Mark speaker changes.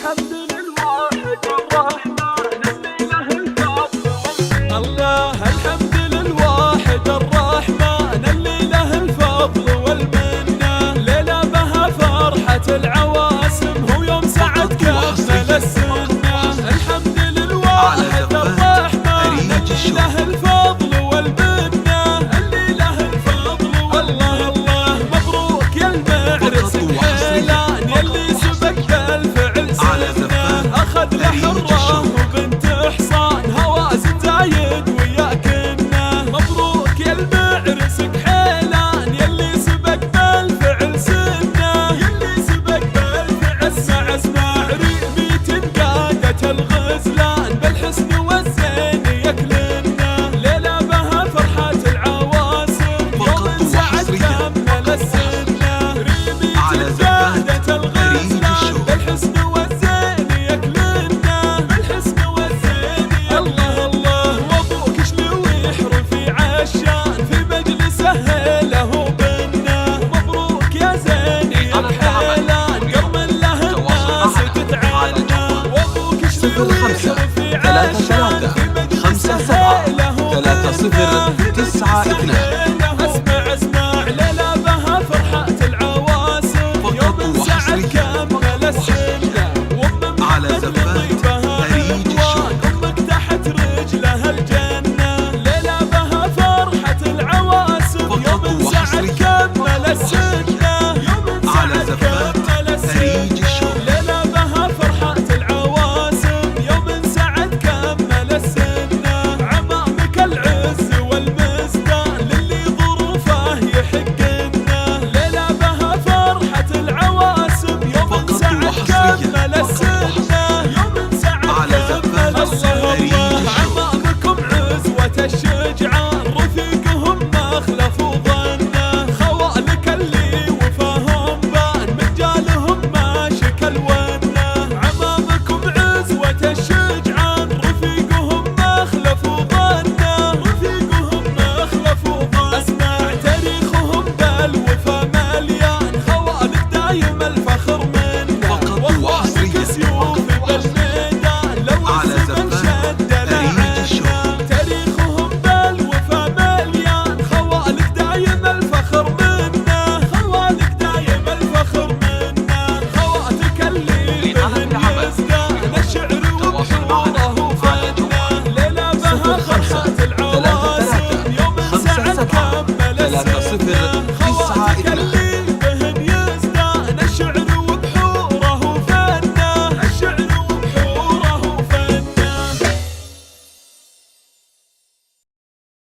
Speaker 1: الحمد للواحد الرحمن اللي له الفضل والمنة. الله الحمد للواحد الرحمن اللي له الفضل والمنة. ليلة بها فرحة العواسم هو يوم سعد كمل السنة. الحمد للواحد الرحمن اللي له الفضل والمنة. اللي له الفضل والله الله مبروك يا المعرس الحيلان يلي سبق بالفعل سنة. أخذ له حرة وبنت حصان هوازن زايد وياكنه. مبروك يا المعرس حيلان يلي سبق بالفعل سنة. يلي سبق بالفعل اسمع اسمع ريمي تنقادة الغزلان بالحسن والزين يكلنا. ليلة بها فرحة العواسم يوم سعد كمل السنة. ريمي تنقادة الغزلان بالحسن والزين يكلنا. بالحسن والزين الله الله وابوك شلويح رفيع الشان في مجلسه له بنا. مبروك يا زيني الحيلان قرم له الناس تتعنى. وابوك شلويح رفيع الشان في مجلسه له بنا.
Speaker 2: 0573 30 92.